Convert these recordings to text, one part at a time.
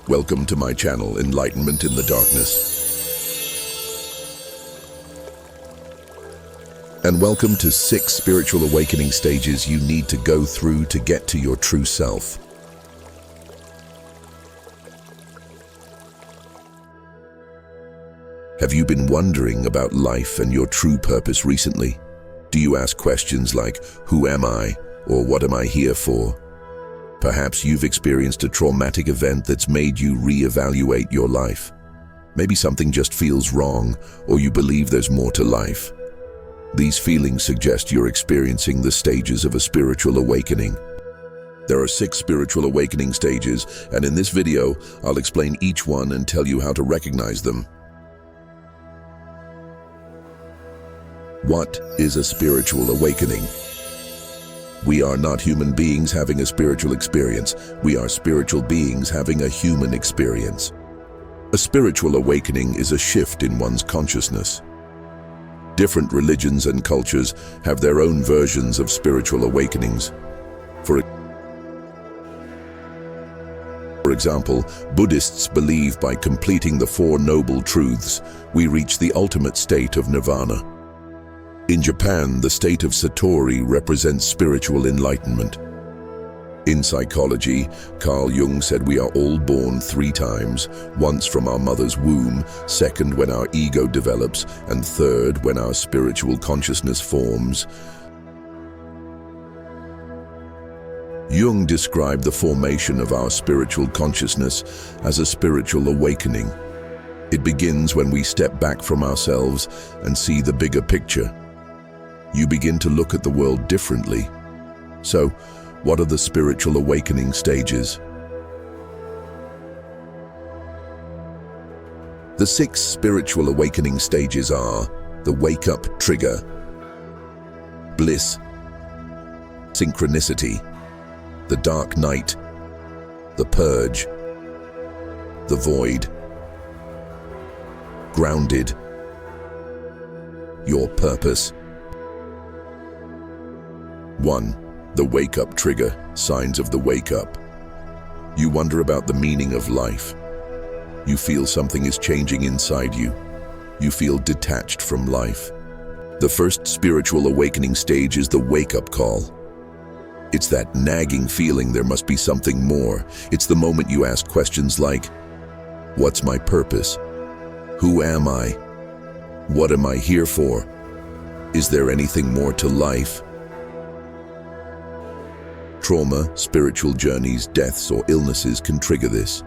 Welcome to my channel, Enlightenment in the Darkness. And welcome to 6 spiritual awakening stages you need to go through to get to your true self. Have you been wondering about life and your true purpose recently? Do you ask questions like, who am I? Or what am I here for? Perhaps you've experienced a traumatic event that's made you reevaluate your life. Maybe something just feels wrong, or you believe there's more to life. These feelings suggest you're experiencing the stages of a spiritual awakening. There are 6 spiritual awakening stages, and in this video, I'll explain each one and tell you how to recognize them. What is a spiritual awakening? We are not human beings having a spiritual experience. We are spiritual beings having a human experience. A spiritual awakening is a shift in one's consciousness. Different religions and cultures have their own versions of spiritual awakenings. For example, Buddhists believe by completing the 4 noble truths, we reach the ultimate state of nirvana. In Japan, the state of Satori represents spiritual enlightenment. In psychology, Carl Jung said we are all born 3 times, once from our mother's womb, second when our ego develops, and third when our spiritual consciousness forms. Jung described the formation of our spiritual consciousness as a spiritual awakening. It begins when we step back from ourselves and see the bigger picture. You begin to look at the world differently. So, what are the spiritual awakening stages? The 6 spiritual awakening stages are the wake-up trigger, bliss, synchronicity, the dark night, the purge, the void, grounded, your purpose. 1. The wake-up trigger, signs of the wake-up. You wonder about the meaning of life. You feel something is changing inside you. You feel detached from life. The first spiritual awakening stage is the wake-up call. It's that nagging feeling there must be something more. It's the moment you ask questions like, what's my purpose? Who am I? What am I here for? Is there anything more to life? Trauma, spiritual journeys, deaths, or illnesses can trigger this.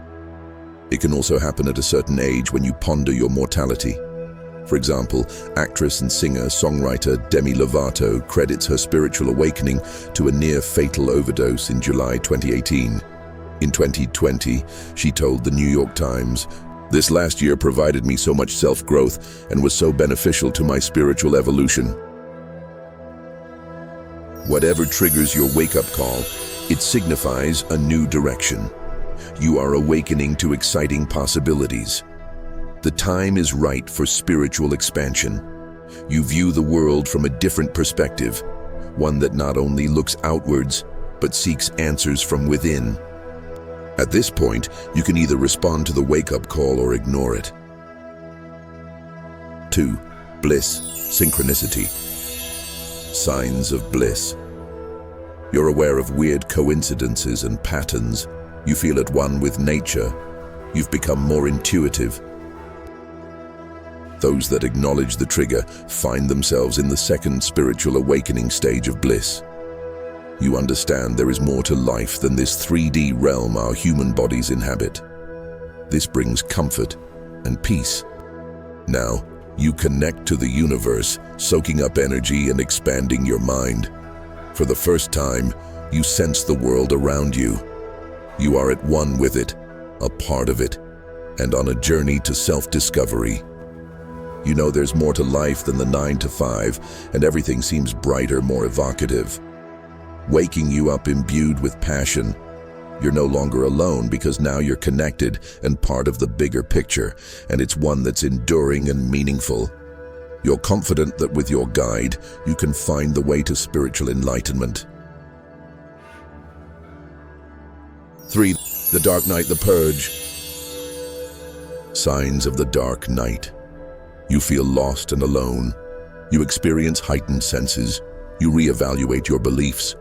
It can also happen at a certain age when you ponder your mortality. For example, actress and singer-songwriter Demi Lovato credits her spiritual awakening to a near-fatal overdose in July 2018. In 2020, she told the New York Times, "This last year provided me so much self-growth and was so beneficial to my spiritual evolution." Whatever triggers your wake-up call, it signifies a new direction. You are awakening to exciting possibilities. The time is right for spiritual expansion. You view the world from a different perspective, one that not only looks outwards, but seeks answers from within. At this point, you can either respond to the wake-up call or ignore it. 2. Bliss, synchronicity. Signs of bliss. You're aware of weird coincidences and patterns. You feel at one with nature. You've become more intuitive. Those that acknowledge the trigger find themselves in the second spiritual awakening stage of bliss. You understand there is more to life than this 3D realm our human bodies inhabit. This brings comfort and peace. Now, you connect to the universe, soaking up energy and expanding your mind. For the first time, you sense the world around you. You are at one with it, a part of it, and on a journey to self-discovery. You know there's more to life than the 9 to 5, and everything seems brighter, more evocative. Waking you up imbued with passion. You're no longer alone because now you're connected and part of the bigger picture, and it's one that's enduring and meaningful. You're confident that with your guide, you can find the way to spiritual enlightenment. 3. The dark night, the purge. Signs of the dark night. You feel lost and alone. You experience heightened senses. You reevaluate your beliefs.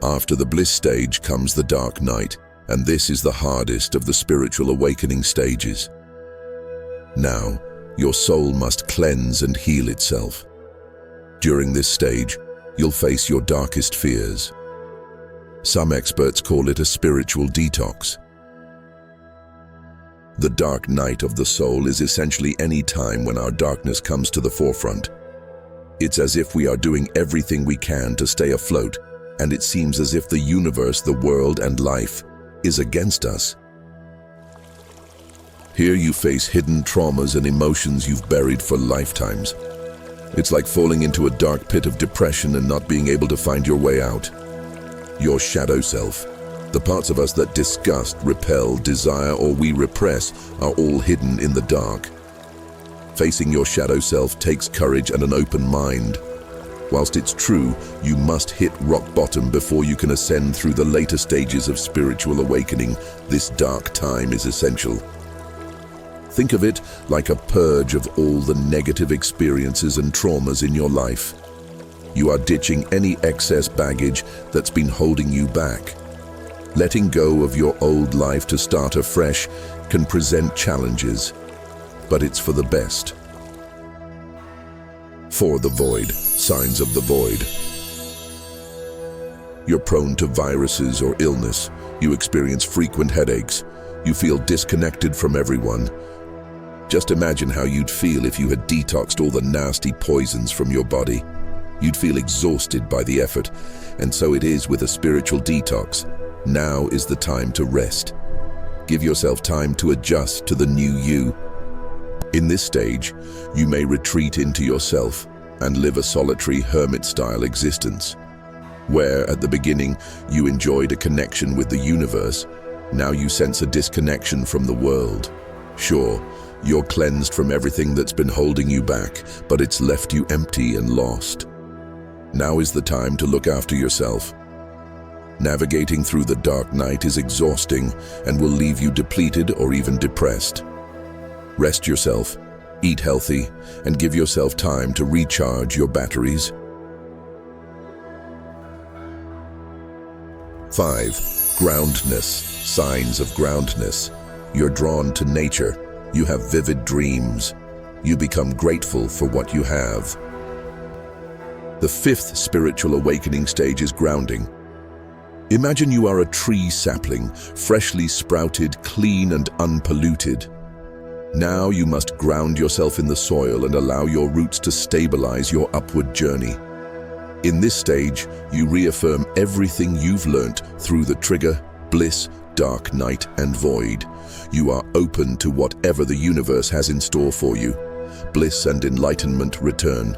After the bliss stage comes the dark night, and this is the hardest of the spiritual awakening stages. Now, your soul must cleanse and heal itself. During this stage, you'll face your darkest fears. Some experts call it a spiritual detox. The dark night of the soul is essentially any time when our darkness comes to the forefront. It's as if we are doing everything we can to stay afloat, and it seems as if the universe, the world, and life is against us. Here you face hidden traumas and emotions you've buried for lifetimes. It's like falling into a dark pit of depression and not being able to find your way out. Your shadow self, the parts of us that disgust, repel, desire, or we repress, are all hidden in the dark. Facing your shadow self takes courage and an open mind. Whilst it's true, you must hit rock bottom before you can ascend through the later stages of spiritual awakening. This dark time is essential. Think of it like a purge of all the negative experiences and traumas in your life. You are ditching any excess baggage that's been holding you back. Letting go of your old life to start afresh can present challenges, but it's for the best. For the void, signs of the void. You're prone to viruses or illness. You experience frequent headaches. You feel disconnected from everyone. Just imagine how you'd feel if you had detoxed all the nasty poisons from your body. You'd feel exhausted by the effort, and so it is with a spiritual detox. Now is the time to rest. Give yourself time to adjust to the new you. In this stage, you may retreat into yourself and live a solitary hermit-style existence. Where, at the beginning, you enjoyed a connection with the universe, now you sense a disconnection from the world. Sure, you're cleansed from everything that's been holding you back, but it's left you empty and lost. Now is the time to look after yourself. Navigating through the dark night is exhausting and will leave you depleted or even depressed. Rest yourself, eat healthy, and give yourself time to recharge your batteries. 5. Groundness. Signs of groundness. You're drawn to nature. You have vivid dreams. You become grateful for what you have. The 5th spiritual awakening stage is grounding. Imagine you are a tree sapling, freshly sprouted, clean and unpolluted. Now you must ground yourself in the soil and allow your roots to stabilize your upward journey. In this stage, you reaffirm everything you've learnt through the trigger, bliss, dark night, and void. You are open to whatever the universe has in store for you. Bliss and enlightenment return.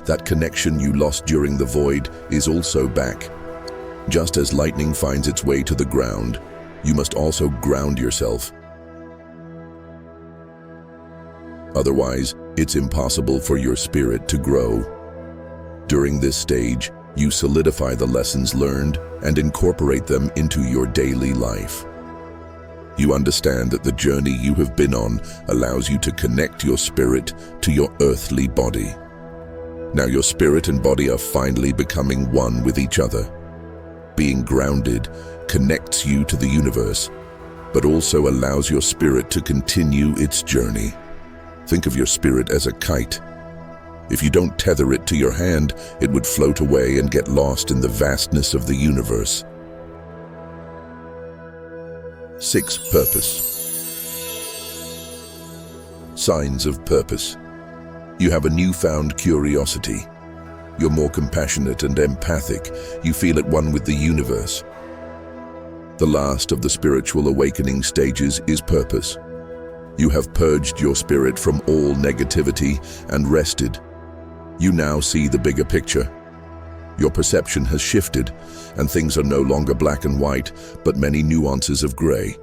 That connection you lost during the void is also back. Just as lightning finds its way to the ground, you must also ground yourself. Otherwise, it's impossible for your spirit to grow. During this stage, you solidify the lessons learned and incorporate them into your daily life. You understand that the journey you have been on allows you to connect your spirit to your earthly body. Now your spirit and body are finally becoming one with each other. Being grounded connects you to the universe, but also allows your spirit to continue its journey. Think of your spirit as a kite. If you don't tether it to your hand, it would float away and get lost in the vastness of the universe. 6. Purpose. Signs of purpose. You have a newfound curiosity. You're more compassionate and empathic. You feel at one with the universe. The last of the spiritual awakening stages is purpose. You have purged your spirit from all negativity and rested. You now see the bigger picture. Your perception has shifted, and things are no longer black and white, but many nuances of gray.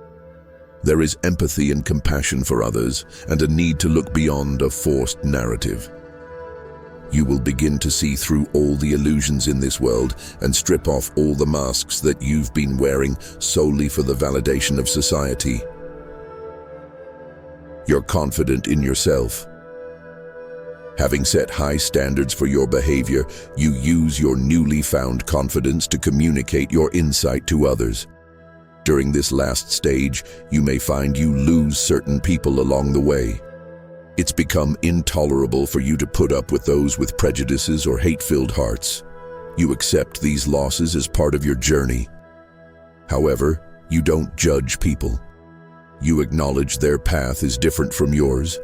There is empathy and compassion for others, and a need to look beyond a forced narrative. You will begin to see through all the illusions in this world and strip off all the masks that you've been wearing solely for the validation of society. You're confident in yourself. Having set high standards for your behavior, you use your newly found confidence to communicate your insight to others. During this last stage, you may find you lose certain people along the way. It's become intolerable for you to put up with those with prejudices or hate-filled hearts. You accept these losses as part of your journey. However, you don't judge people. You acknowledge their path is different from yours.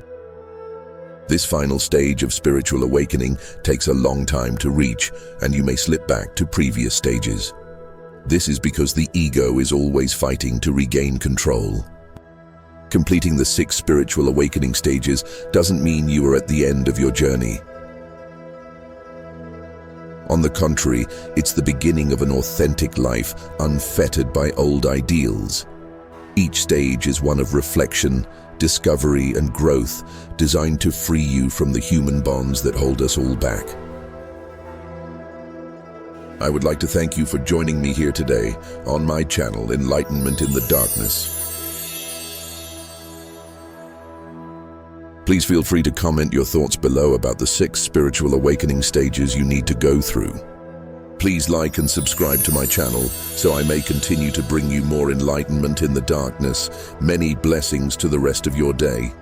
This final stage of spiritual awakening takes a long time to reach, and you may slip back to previous stages. This is because the ego is always fighting to regain control. Completing the 6 spiritual awakening stages doesn't mean you are at the end of your journey. On the contrary, it's the beginning of an authentic life, unfettered by old ideals. Each stage is one of reflection, discovery, and growth, designed to free you from the human bonds that hold us all back. I would like to thank you for joining me here today on my channel, Enlightenment in the Darkness. Please feel free to comment your thoughts below about the 6 spiritual awakening stages you need to go through. Please like and subscribe to my channel so I may continue to bring you more enlightenment in the darkness. Many blessings to the rest of your day.